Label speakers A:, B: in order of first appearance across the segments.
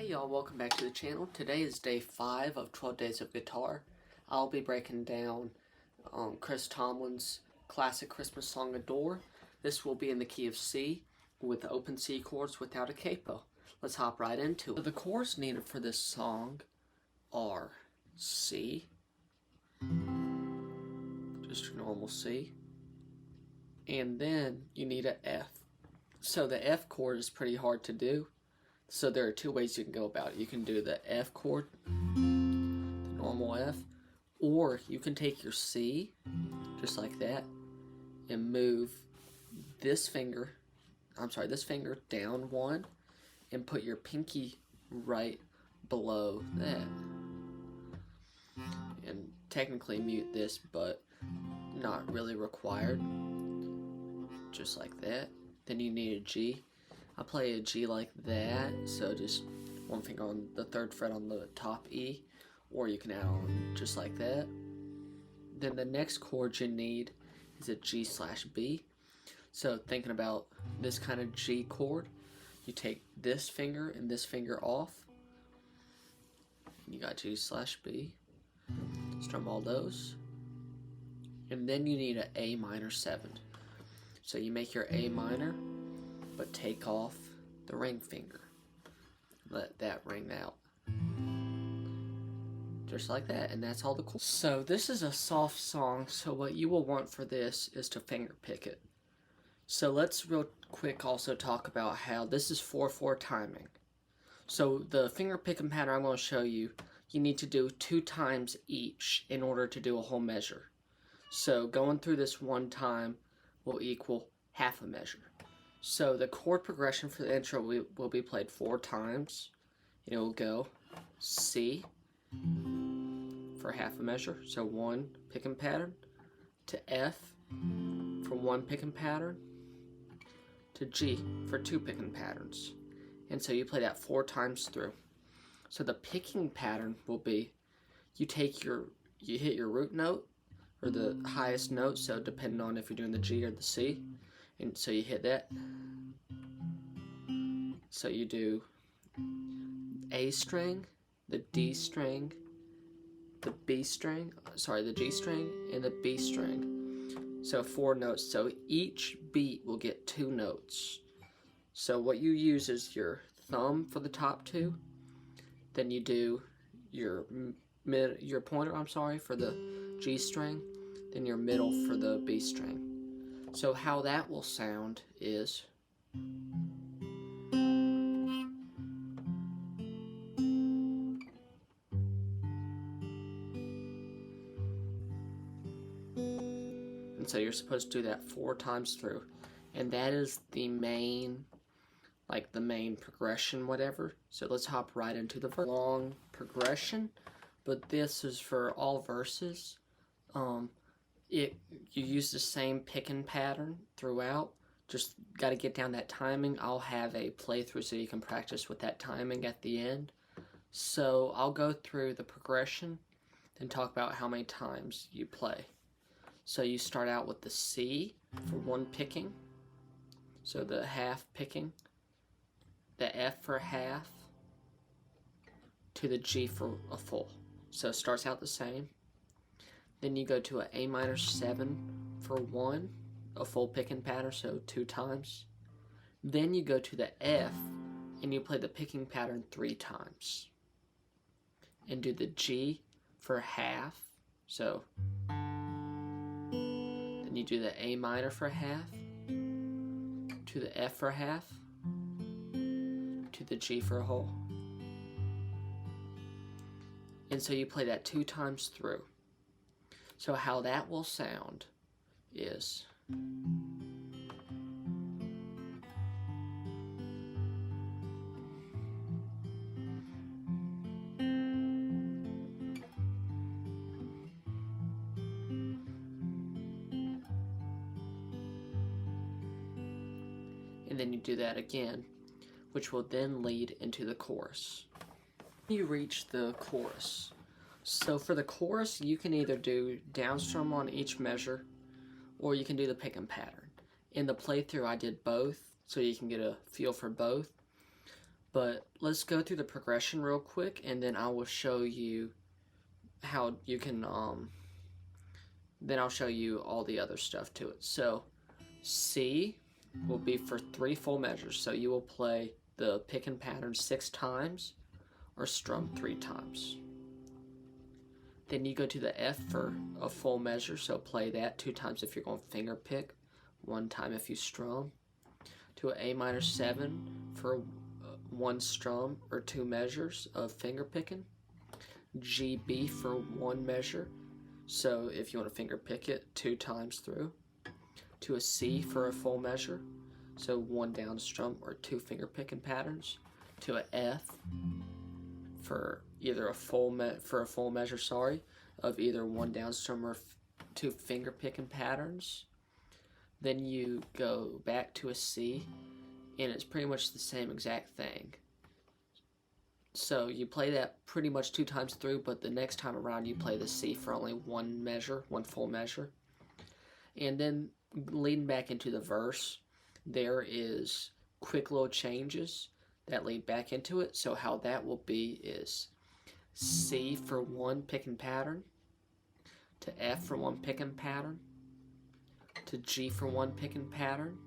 A: Hey y'all, welcome back to the channel. Today is day 5 of 12 Days of Guitar. I'll be breaking down Chris Tomlin's classic Christmas song, Adore. This will be in the key of C with open C chords without a capo. Let's hop right into it. So the chords needed for this song are C, just a normal C, and then you need an F. So the F chord is pretty hard to do. So there are two ways you can go about it. You can do the F chord, the normal F, or you can take your C, just like that, and move this finger down one, and put your pinky right below that. And technically mute this, but not really required. Just like that. Then you need a G. I play a G like that, so just one finger on the 3rd fret on the top E, or you can add on just like that. Then the next chord you need is a G/B. So thinking about this kind of G chord, you take this finger and this finger off. You got G/B. Strum all those. And then you need an A minor 7. So you make your A minor, but take off the ring finger. Let that ring out. Just like that, and that's all the chords. So this is a soft song, so what you will want for this is to finger pick it. So let's real quick also talk about how this is 4/4 timing. So the finger picking pattern I'm going to show you, you need to do 2 times each in order to do a whole measure. So going through this one time will equal half a measure. So the chord progression for the intro will be played 4 times, and it will go C for half a measure, so 1 picking pattern, to F for 1 picking pattern, to G for 2 picking patterns. And so you play that 4 times through. So the picking pattern will be, you hit your root note, or the highest note, so depending on if you're doing the G or the C, and so you hit that. So you do A string, the D string, the B string, the G string, and the B string. So 4 notes. So each beat will get 2 notes. So what you use is your thumb for the top 2. Then you do your pointer, for the G string. Then your middle for the B string. So how that will sound is, and so you're supposed to do that 4 times through, and that is the main progression, whatever. So let's hop right into the long progression, but this is for all verses. You use the same picking pattern throughout. Just got to get down that timing. I'll have a playthrough so you can practice with that timing at the end. So I'll go through the progression, then talk about how many times you play. So you start out with the C for 1 picking, so the half picking, the F for half, to the G for a full. So it starts out the same. Then you go to an A minor 7 for 1, a full picking pattern, so 2 times. Then you go to the F, and you play the picking pattern 3 times. And do the G for half, so then you do the A minor for half, to the F for half, to the G for a whole. And so you play that 2 times through. So how that will sound is, and then you do that again, which will then lead into the chorus. You reach the chorus. So for the chorus, you can either do downstrum on each measure, or you can do the picking pattern. In the playthrough, I did both, so you can get a feel for both. But let's go through the progression real quick, and then I will show you how you can, then I'll show you all the other stuff to it. So C will be for 3 full measures. So you will play the picking pattern 6 times or strum 3 times. Then you go to the F for a full measure, so play that 2 times if you're going finger pick, 1 time if you strum. To an A minor 7 for 1 strum or 2 measures of finger picking. G, B for 1 measure, so if you want to finger pick it 2 times through. To a C for a full measure, so 1 down strum or 2 finger picking patterns. To a F for either a full measure, of either 1 down strum or 2 finger picking patterns. Then you go back to a C, and it's pretty much the same exact thing. So you play that pretty much 2 times through, but the next time around you play the C for only 1 measure, 1 full measure. And then leading back into the verse, there is quick little changes that lead back into it. So how that will be is C for 1 picking pattern, to F for 1 picking pattern, to G for 1 picking pattern,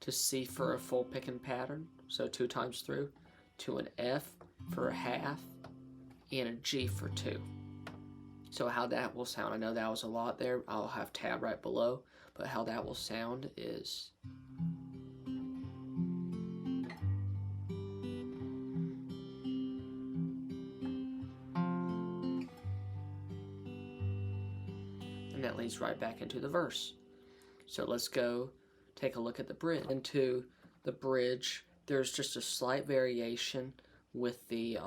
A: to C for a full picking pattern, so 2 times through, to an F for a half, and a G for 2. So how that will sound, I know that was a lot there, I'll have tab right below, but how that will sound is and that leads right back into the verse. So let's go take a look at the bridge. Into the bridge, there's just a slight variation with the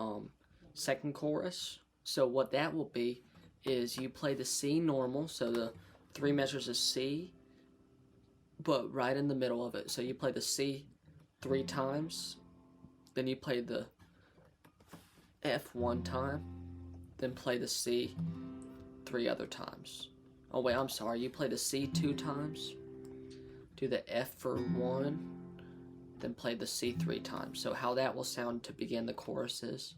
A: second chorus. So what that will be is you play the C normal, so the 3 measures of C, but right in the middle of it. So you play the C 3 times, then you play the F 1 time, then play the C 3 other times. Oh wait, I'm sorry, you play the C 2 times, do the F for 1, then play the C 3 times. So how that will sound to begin the chorus is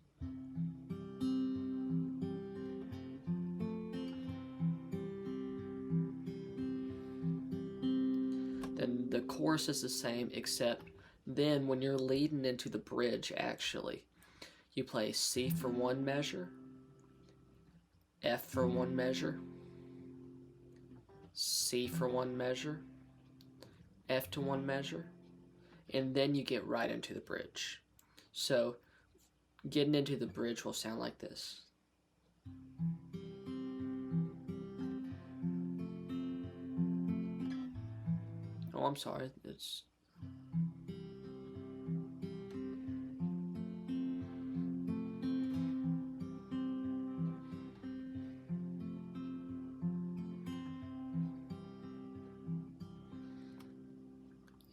A: then the chorus is the same, except then when you're leading into the bridge, actually, you play C for 1 measure, F for 1 measure, C for 1 measure, F to 1 measure, and then you get right into the bridge. So getting into the bridge will sound like this. Oh, I'm sorry, it's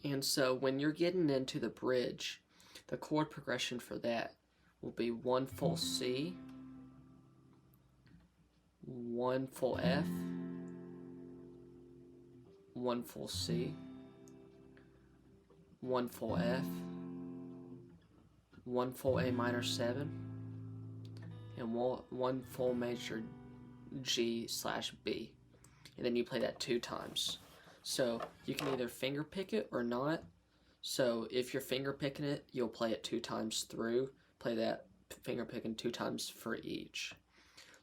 A: and so when you're getting into the bridge, the chord progression for that will be 1 full C, 1 full F, 1 full C, 1 full F, 1 full A minor 7, and 1 full major G/B. And then you play that 2 times. So you can either finger pick it or not. So if you're finger picking it, you'll play it 2 times through. Play that finger picking 2 times for each.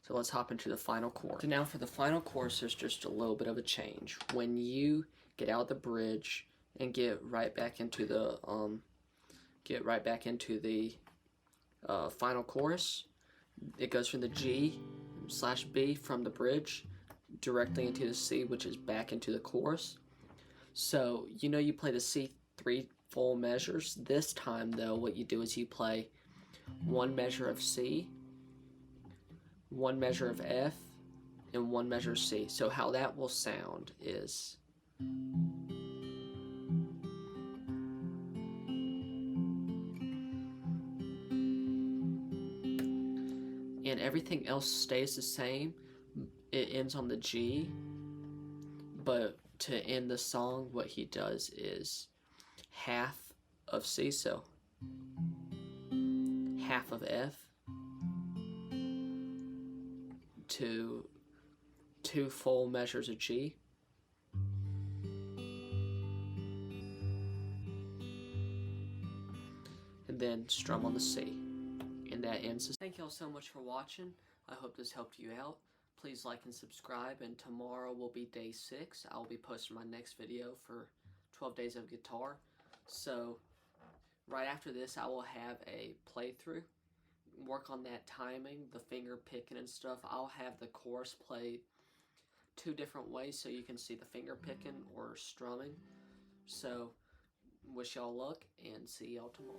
A: So let's hop into the final chorus. So now for the final chorus, there's just a little bit of a change. When you get out the bridge and get right back into the final chorus, it goes from the G/B from the bridge directly into the C, which is back into the chorus. So you play the C 3 full measures. This time though, what you do is you play 1 measure of C, 1 measure of F, and 1 measure of C. So how that will sound is and everything else stays the same. It ends on the G, but to end the song, what he does is half of C, so half of F to 2 full measures of G. And then strum on the C. And that ends the. Thank y'all so much for watching. I hope this helped you out. Please like and subscribe, and tomorrow will be day 6. I'll be posting my next video for 12 days of guitar. So right after this I will have a playthrough, work on that timing, the finger picking and stuff. I'll have the chorus played 2 different ways so you can see the finger picking or strumming. So wish y'all luck and see y'all tomorrow.